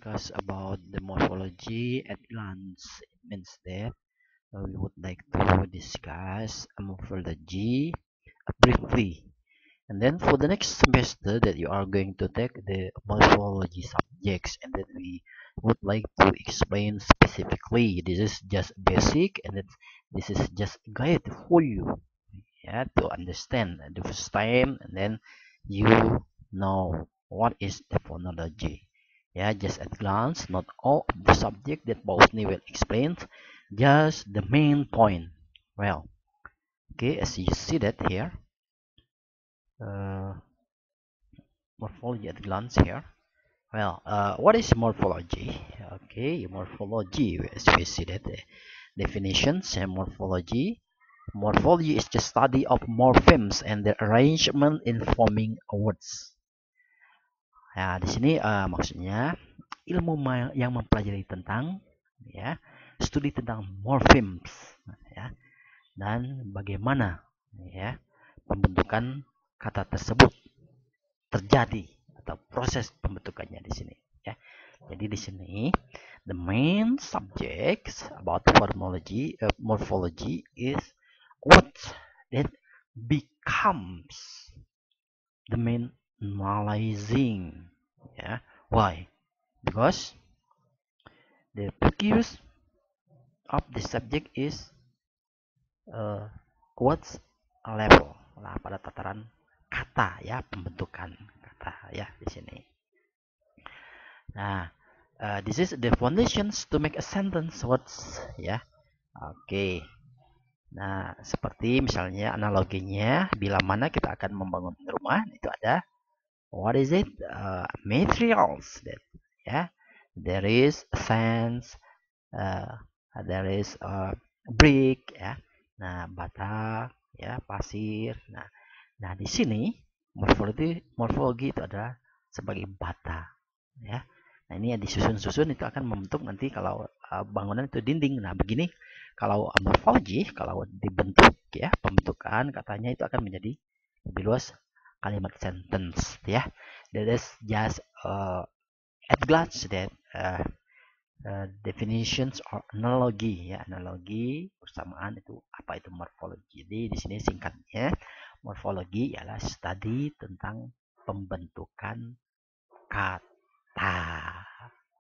discuss about the morphology at glance. It means that we would like to discuss morphology briefly. And then for the next semester that you are going to take the morphology subjects, and then we would like to explain specifically. This is just basic, and then this is just guide for you, yeah, to understand the first time, and then you know what is the phonology. Yeah, just at glance, not all of the subject that Pausni will explain, just the main point. Well, okay, as you see that here, uh, morphology at glance here. Well, what is morphology? Okay, morphology, as we see that definitions and morphology. Morphology is the study of morphemes and their arrangement in forming words. Nah, di sini maksudnya ilmu yang mempelajari tentang ya studi tentang morphemes ya dan bagaimana ya pembentukan kata tersebut terjadi atau proses pembentukannya di sini ya. Jadi di sini the main subjects about morphology is what that becomes the main analyzing. Yeah, why? Because the focus of the subject is quotes level lah, pada tataran kata ya, pembentukan kata ya di sini. Nah, this is the foundations to make a sentence words ya. Oke. Nah, seperti misalnya analoginya bila mana kita akan membangun rumah, itu ada what is it? Materials that ya. There is sand, there is brick ya. Nah, bata ya, pasir. Nah, di sini morfologi itu adalah sebagai bata ya. Nah, ini ya disusun-susun itu akan membentuk nanti kalau bangunan itu dinding. Nah, begini kalau morfologi, kalau dibentuk ya, pembentukan katanya itu akan menjadi lebih luas kalimat sentence ya. That is just at glance that definitions or analogi ya, analogi persamaan itu apa itu morfologi. Jadi di sini singkatnya morfologi ialah studi tentang pembentukan kata.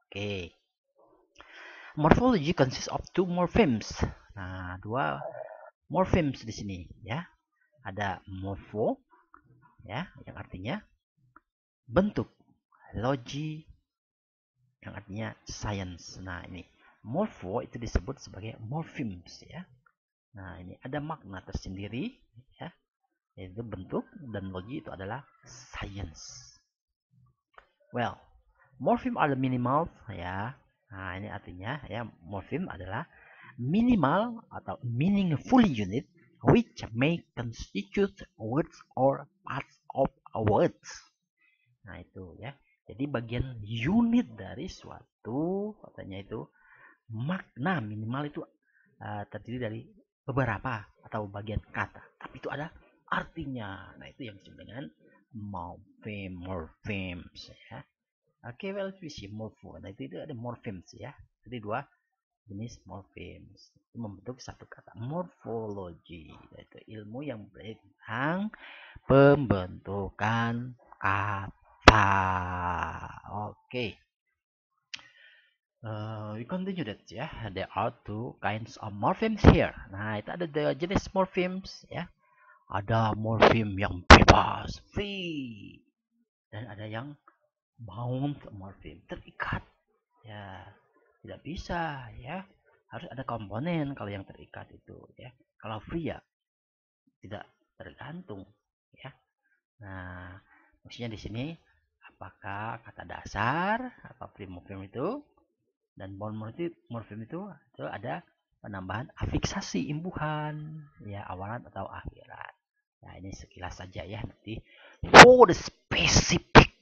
Oke. Morphology consists of two morphemes. Nah, dua morphemes di sini ya. Ada morpho ya, yang artinya bentuk, logi yang artinya science. Nah, ini morpho itu disebut sebagai morphemes ya. Nah, ini ada makna tersendiri ya, yaitu bentuk, dan logi itu adalah science. Well, morpheme are the minimal ya. Nah, ini artinya ya, morpheme adalah minimal atau meaningful unit which may constitute words or parts of a words. Nah, itu ya. Jadi bagian unit dari suatu katanya itu makna minimal itu terdiri dari beberapa atau bagian kata, tapi itu ada artinya. Nah, itu yang disebut dengan morphemes ya. Oke, well, visi morpho. Nah, itu ada morphemes ya. Jadi dua jenis morphemes itu membentuk satu kata. Morfologi yaitu ilmu yang belajar tentang pembentukan kata. Oke. We continue that ya. There are two kinds of morphemes here. Nah, itu ada dua jenis morphemes ya. Ada morpheme yang bebas, free, dan ada yang bound morpheme, terikat. Ya, tidak bisa ya. Harus ada komponen kalau yang terikat itu ya. Kalau free ya tidak tergantung ya. Nah, maksudnya di sini apakah kata dasar atau primordium itu dan bound morpheme itu ada penambahan afiksasi imbuhan ya, awalan atau akhiran. Nah, ini sekilas saja ya, nanti for the specific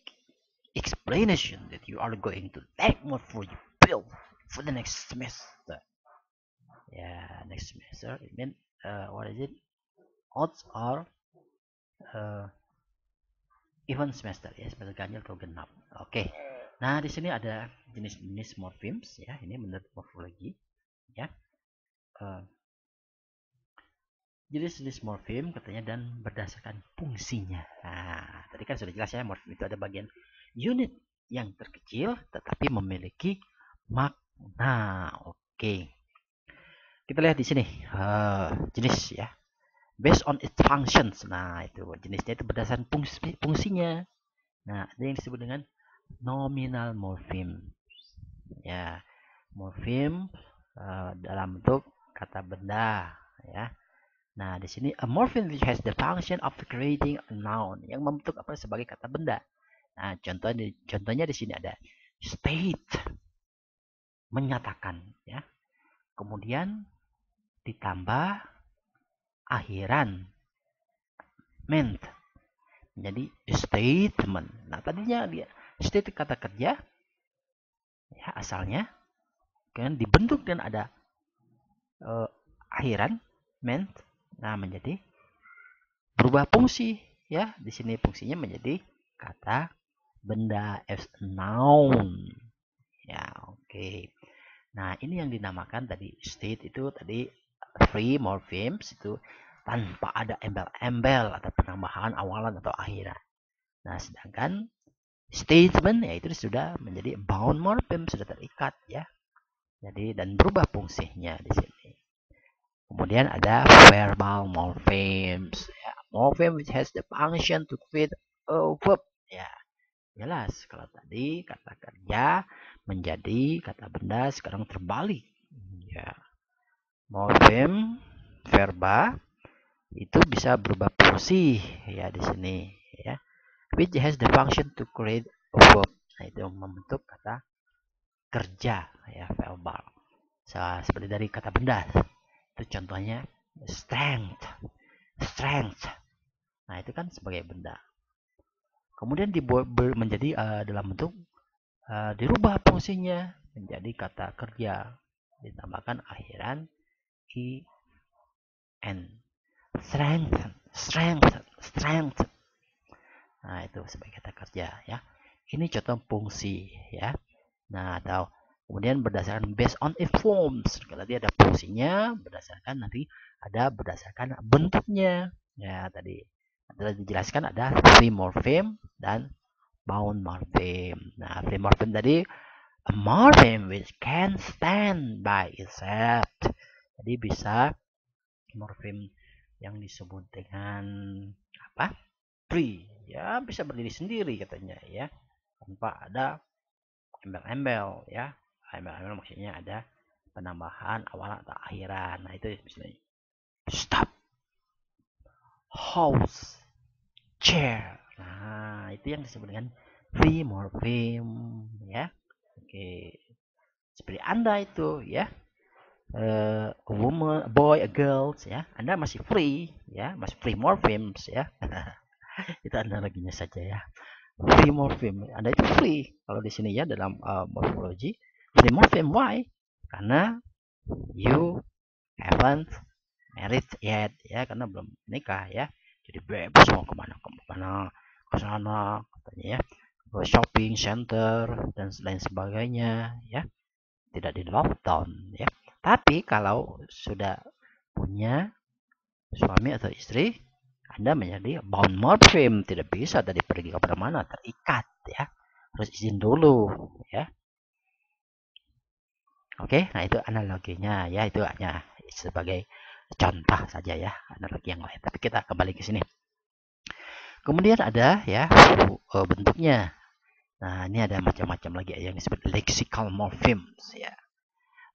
explanation that you are going to take more for your bill for the next semester. Yeah, next semester. It means what is it? Odds are even semester ya, semester ganjil atau genap. Oke. Nah, di sini ada jenis-jenis morphemes ya. Ini menurut morfologi ya. Jenis-jenis morfem katanya dan berdasarkan fungsinya. Nah, tadi kan sudah jelas ya, morfem itu ada bagian unit yang terkecil tetapi memiliki makna. Oke. Kita lihat di sini jenis ya. Based on its functions. Nah, itu jenisnya itu berdasarkan fungsinya. Nah, ada yang disebut dengan nominal morfem. Ya, morfem dalam bentuk kata benda ya. Nah, di sini a morpheme which has the function of creating a noun yang membentuk apa sebagai kata benda. Nah, contohnya di sini ada state menyatakan ya. Kemudian ditambah akhiran meant menjadi statement. Nah, tadinya dia state kata kerja ya asalnya kan dibentuk dan ada akhiran meant nah menjadi berubah fungsi ya. Di sini fungsinya menjadi kata benda as a noun. Ya, oke. Nah, ini yang dinamakan tadi state itu tadi free morphemes itu tanpa ada embel-embel atau penambahan awalan atau akhiran. Nah, sedangkan statement yaitu sudah menjadi bound morpheme, sudah terikat ya. Jadi dan berubah fungsinya di sini. Kemudian ada verbal morphemes ya. Morpheme which has the function to create a verb ya. Jelas kalau tadi kata kerja menjadi kata benda sekarang terbalik. Ya. Morfem verba itu bisa berubah fungsi ya di sini ya. Which has the function to create a verb. Nah, itu membentuk kata kerja ya verbal. Seperti dari kata benda. Itu contohnya strength. Strength. Nah, itu kan sebagai benda. Kemudian dibuat menjadi dalam bentuk dirubah fungsinya menjadi kata kerja ditambahkan akhiran en strengthen strengthen strengthen. Nah, itu sebagai kata kerja ya. Ini contoh fungsi ya. Nah, atau kemudian berdasarkan based on its forms. Kalau dia ada fungsinya berdasarkan nanti ada berdasarkan bentuknya. Ya, tadi telah dijelaskan ada free morpheme dan bound morpheme. Nah, free morpheme tadi a morpheme which can stand by itself. Jadi bisa morpheme yang disebut dengan apa? Free. Ya, bisa berdiri sendiri katanya ya. Tanpa ada embel-embel ya. Embel-embel maksudnya ada penambahan awal atau akhiran. Nah, itu misalnya stop, house, chair. Nah, itu yang disebut dengan free morpheme ya. Oke. Seperti Anda itu ya. A woman, a boy, a girl ya. Anda masih free ya, masih free morphemes ya. Itu analoginya saja ya. Free morpheme. Anda itu free kalau di sini ya dalam morphology. Free morpheme why? Karena you haven't married yet ya, karena belum nikah ya. Jadi bebas mau kemana ke sana katanya ya. Ke shopping center dan lain sebagainya ya. Tidak di lockdown ya. Tapi kalau sudah punya suami atau istri, Anda menjadi bound morpheme, tidak bisa tadi pergi ke mana terikat ya. Harus izin dulu ya. Oke, nah itu analoginya ya, itu hanya sebagai contoh saja ya, analogi yang lain. Tapi kita kembali ke sini. Kemudian ada ya bentuknya. Nah, ini ada macam-macam lagi yang disebut lexical morphemes ya.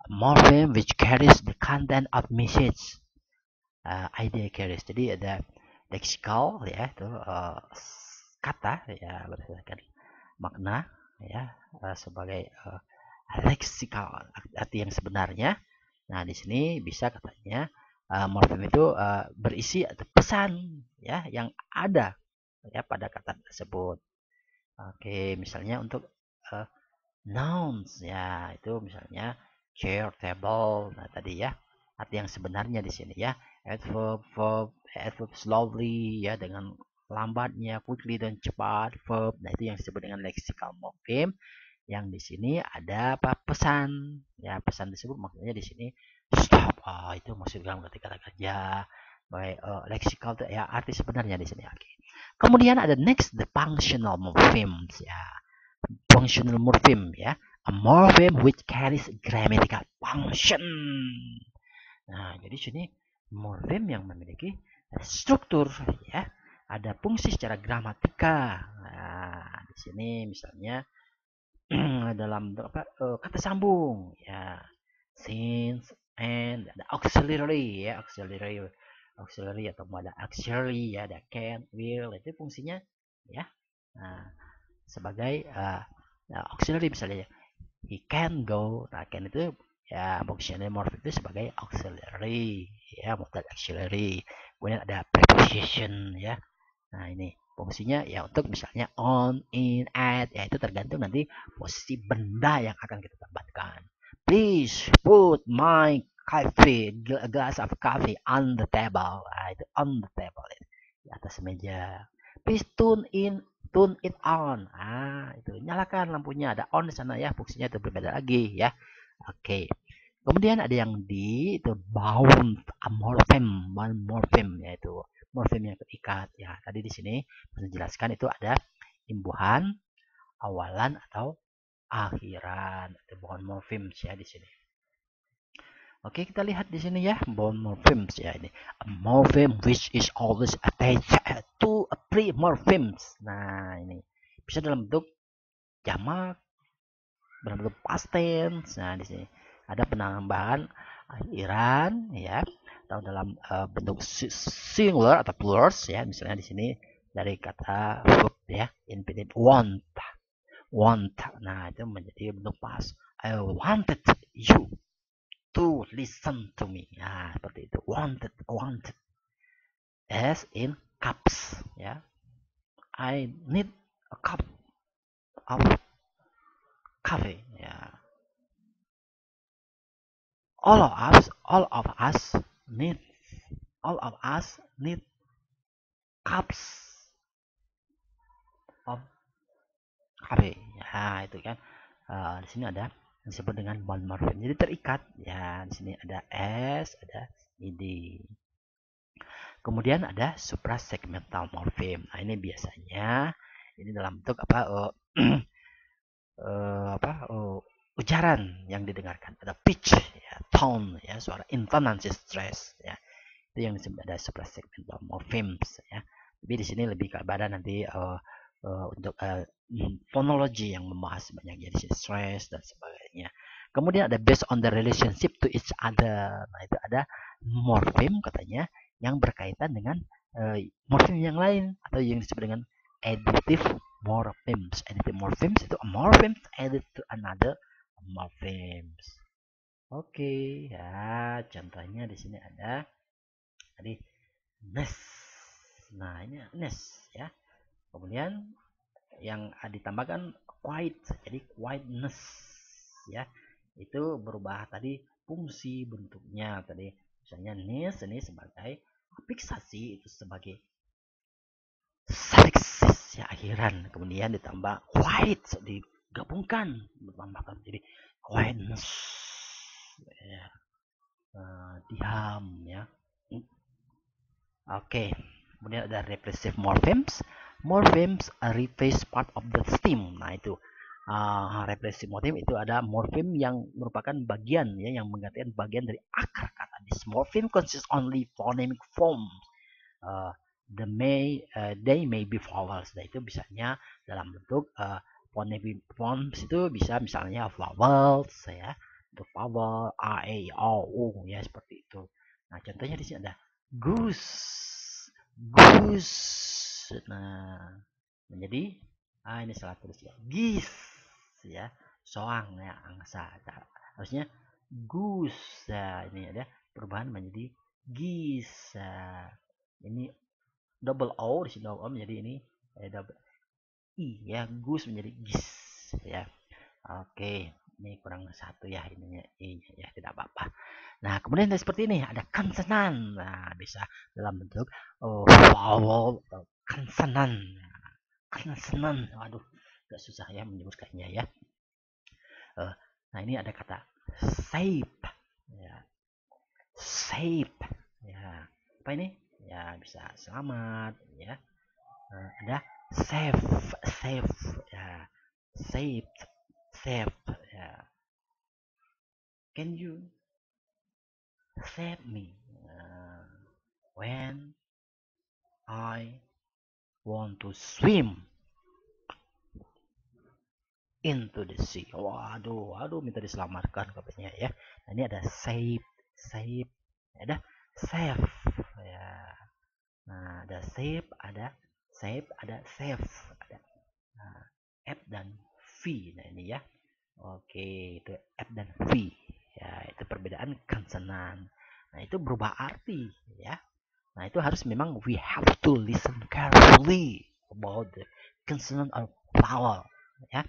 Morpheme which carries the content of message. Idea carries. Jadi ada lexical ya itu kata ya berdasarkan makna ya sebagai lexical arti yang sebenarnya. Nah, di sini bisa katanya morfem itu berisi pesan ya yang ada ya pada kata tersebut. Oke, misalnya untuk nouns ya itu misalnya chair, table. Nah, tadi ya arti yang sebenarnya di sini ya adverb slowly ya dengan lambatnya, quickly dan cepat verb. Nah, itu yang disebut dengan lexical morpheme Yang di sini ada apa? Pesan. Ya, pesan tersebut maksudnya di sini stop. Itu maksud dalam kata kerja. Baik, lexical ya arti sebenarnya di sini. Oke. Kemudian ada next the functional morphemes ya. Functional morpheme ya. A morpheme which carries grammatical function. Nah, jadi sini morfem yang memiliki struktur ya, ada fungsi secara gramatika. Nah, di sini misalnya dalam apa kata sambung ya, since and ada auxiliary ya, auxiliary atau ada auxiliary ya, ada can, will, itu fungsinya ya. Nah, sebagai auxiliary misalnya he can go. Nah, can itu ya functional morph itu sebagai auxiliary ya, modal auxiliary. Kemudian ada preposition ya. Nah, ini fungsinya ya untuk misalnya on, in, at ya, itu tergantung nanti posisi benda yang akan kita tambahkan. Please put my coffee, a glass of coffee on the table. Nah, itu on the table ya, di atas meja. Please tune it on. Itu nyalakan lampunya, ada on di sana ya, fungsinya itu berbeda lagi ya. Oke. Kemudian ada yang di itu bound morpheme yaitu morfem yang terikat ya. Tadi di sini menjelaskan itu ada imbuhan, awalan atau akhiran. Itu bound morphemes ya di sini. Oke, kita lihat di sini ya, bound morphemes ya ini. A morpheme which is always attached to a pre-morphemes. Nah, ini bisa dalam bentuk jamak, dalam bentuk past tense. Nah, di sini ada penambahan akhiran ya, atau dalam bentuk singular atau plurals ya, misalnya di sini dari kata verb ya, infinitive want. Nah, itu menjadi bentuk past. I wanted you to listen to me. Nah, seperti itu. Wanted as in cups ya. I need a cup of coffee ya. all of us need cups of coffee ya, itu kan. Di sini ada yang disebut dengan bound morpheme, jadi terikat ya. Di sini ada s, ada id. Kemudian ada suprasegmental morpheme. Nah, ini biasanya ini dalam bentuk apa ujaran yang didengarkan, ada pitch ya, tone ya, suara intonasi stress ya, itu yang disebut ada suprasegmental morphemes ya. Tapi di sini lebih kepada nanti untuk phonology yang membahas banyak jadi stress dan sebagainya. Kemudian ada based on the relationship to each other. Nah, itu ada morpheme katanya yang berkaitan dengan morpheme yang lain atau yang disebut dengan additive morphemes. Additive morphemes itu a morpheme added to another morphemes. Oke, ya contohnya di sini ada tadi ness. Nah, ini ness ya. Kemudian yang ditambahkan quiet, jadi quietness ya. Itu berubah tadi fungsi bentuknya tadi. Misalnya ness ini sebagai fiksasi, itu sebagai suffix ya, akhiran, kemudian ditambah quiet digabungkan ditambahkan jadi quietness ya, diam ya. Oke, kemudian ada repressive morphemes. Morphemes replace part of the stem. Nah, itu repressive morpheme itu ada morpheme yang merupakan bagian ya, yang menggantikan bagian dari akar kata. This morpheme consists only phonemic forms. They may be vowels. Nah, itu bisanya dalam bentuk phonemic forms, itu bisa misalnya vowels ya, untuk vowel a, e, i, o, u ya, seperti itu. Nah, contohnya di sini ada goose. Nah, menjadi ini salah tulis ya, geese ya, soang ya, angsa. Nah, harusnya goose. Nah, ini ada perubahan menjadi geese. Ini double O, di sini double O menjadi ini double I ya, goose menjadi geese ya. Oke, ini kurang satu ya ininya I ya, tidak apa-apa. Nah, kemudian seperti ini ada konsonan. Nah, bisa dalam bentuk vowel konsonan. Konsonan. Waduh, agak susah ya menyebutkannya ya. Nah, ini ada kata shape, ya, shape, ya. Apa ini? Ya, bisa selamat, ya. Ada save, save, ya, save, save, ya. Can you save me when I want to swim into the sea? Waduh, aduh, minta diselamatkan katanya ya. Nah, ini ada save, save, ada save, ya. Nah, ada save, ada save, ada save, ada F dan V. Nah, ini ya. Oke, itu F dan V. Ya, itu perbedaan konsonan. Nah, itu berubah arti ya. Nah, itu harus memang we have to listen carefully about the consonant or vowel ya.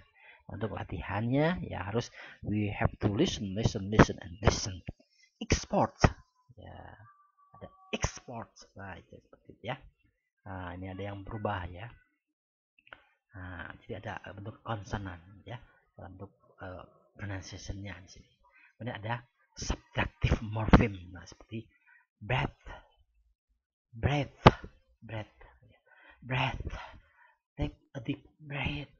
Untuk latihannya ya harus we have to listen, listen, listen and listen. Export. Ya, ada export. Nah, itu seperti itu ya. Nah, ini ada yang berubah ya. Nah, jadi ada bentuk konsonan ya dalam bentuk pronunciation-nya di sini. Kemudian ada subtractive morpheme. Nah, seperti breath, breath, breath, breath. Take a deep breath.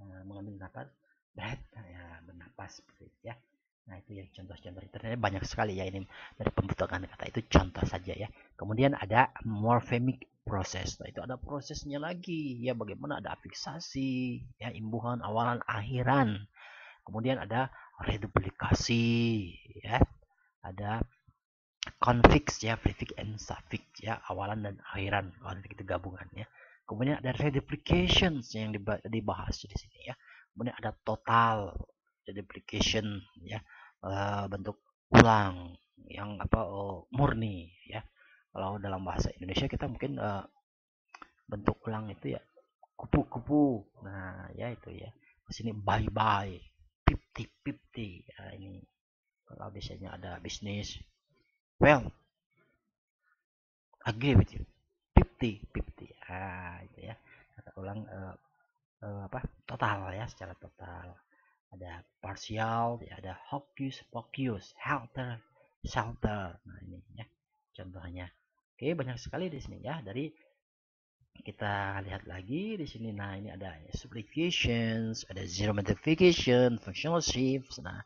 Nah, mengambil nafas, breath, ya, bernapas seperti itu ya. Nah, itu yang contoh-contoh. Ternyata banyak sekali ya ini dari pembentukan kata, itu contoh saja ya. Kemudian ada morphemic proses. Nah, itu ada prosesnya lagi ya, bagaimana ada afiksasi, ya, imbuhan, awalan, akhiran. Kemudian ada reduplikasi ya. Ada configs ya, prefix and suffix ya, awalan dan akhiran, konflik itu gabungan ya. Kemudian ada reduplications yang dibahas di sini ya. Kemudian ada total reduplication ya, bentuk ulang yang murni ya. Kalau dalam bahasa Indonesia kita mungkin bentuk ulang itu ya kupu-kupu. Nah, ya itu ya. Di sini bye-bye, 50-50. Ya, ini kalau biasanya ada bisnis, well, agree with you, 50-50. Ah, itu ya. Kata ulang total ya, secara total. Ada partial, ya, ada hocus pocus, helter shelter. Nah, ini ya contohnya. Oke, banyak sekali di sini ya. Dari kita lihat lagi di sini. Nah, ini ada supplications, ada zero modification, functional shifts. Nah,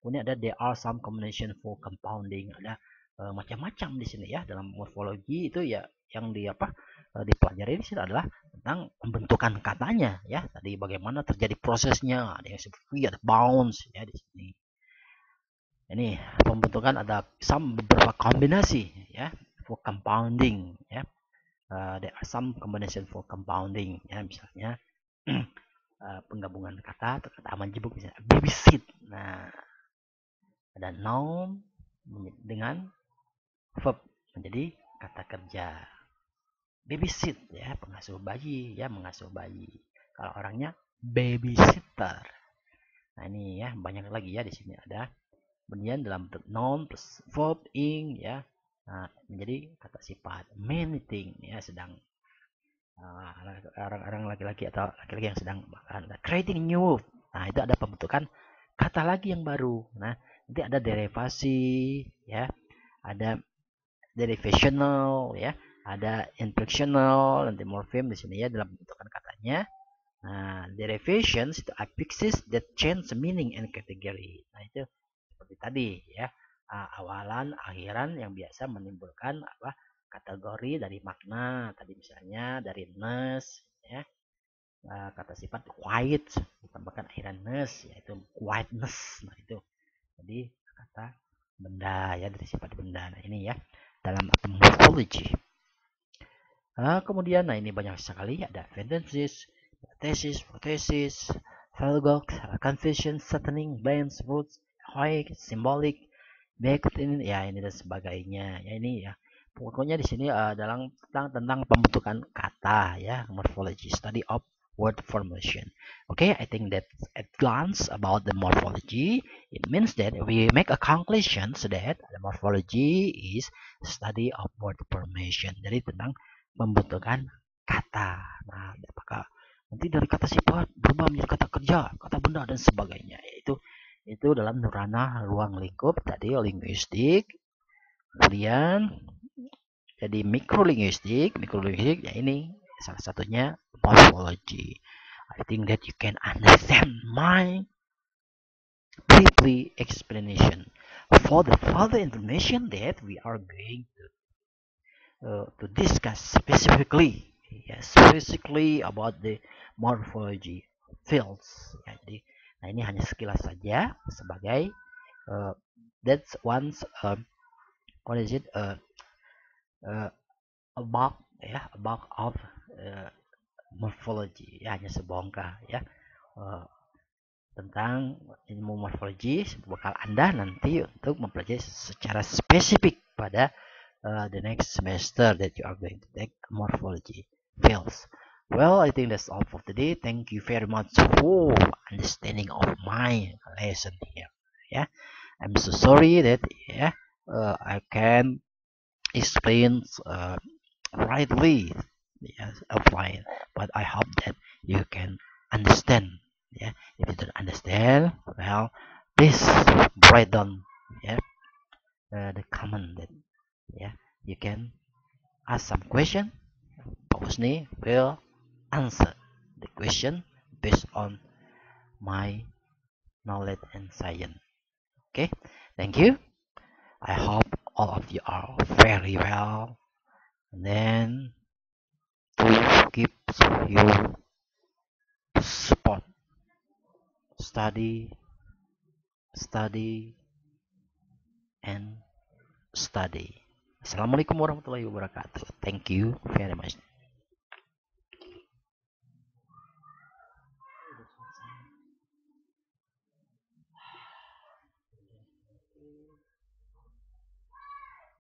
kemudian ada there are some combination for compounding. Ada macam-macam di sini ya dalam morfologi itu ya, yang dipelajari di sini adalah tentang pembentukan katanya ya. Tadi bagaimana terjadi prosesnya, ada yang seperti ada bounds ya di sini. Ini pembentukan ada beberapa kombinasi ya for compounding ya. There are some combination for compounding ya, misalnya penggabungan kata atau kata menjebuk, misalnya babysit. Nah, ada noun dengan verb menjadi kata kerja. Babysit ya, pengasuh bayi ya, mengasuh bayi. Kalau orangnya babysitter. Nah, ini ya banyak lagi ya di sini ada. Kemudian dalam noun plus verb ing ya, nah, menjadi kata sifat. Meeting ya, sedang orang-orang laki-laki atau laki-laki yang sedang makan. Creating new. Nah, itu ada pembentukan kata lagi yang baru. Nah, nanti ada derivasi ya, ada derivational ya, ada inflectional, nanti morpheme di sini ya dalam pembentukan katanya. Nah, derivations itu affixes that change meaning and category. Nah, itu seperti tadi ya, awalan, akhiran yang biasa menimbulkan kategori dari makna. Tadi misalnya dari ness ya, kata sifat quiet ditambahkan akhiran ness, yaitu quietness. Nah, itu jadi kata benda ya, dari sifat benda. Nah, ini ya dalam morphology. Kemudian ini banyak sekali ada advantages, thesis, prothesis, philogog, confusion, shortening, blends, roots, high, symbolic, backed-in, ya ini dan sebagainya. Ya ini ya. Pokoknya di sini tentang pembentukan kata ya, morphology, study of word formation. Okay, I think that at glance about the morphology, it means that we make a conclusion so that the morphology is study of word formation. Jadi tentang pembentukan kata. Nah, apakah Nanti dari kata sifat berubah menjadi kata kerja, kata benda dan sebagainya. Itu dalam ranah ruang lingkup tadi linguistik. Kemudian jadi mikrolinguistik ya ini salah satunya morphology. I think that you can understand my briefly explanation. For the further information that we are going to discuss specifically, specifically about the morphology fields. Ya, jadi, nah ini hanya sekilas saja sebagai that's once what is it a bulk a bulk of morphology, ya hanya sebongkah ya tentang ilmu morfologi bekal Anda nanti untuk mempelajari secara spesifik pada the next semester that you are going to take morphology fields. Well, I think that's all for today. Thank you very much for understanding of my lesson here. Yeah, I'm so sorry that I can explain rightly, offline, but I hope that you can understand. Yeah, if you don't understand, well, please write down the comment that you can ask some question. Pak Husni will answer the question based on my knowledge and science. Okay, thank you. I hope all of you are very well. And then to keep you support, study, study, and study. Assalamualaikum warahmatullahi wabarakatuh. Thank you very much.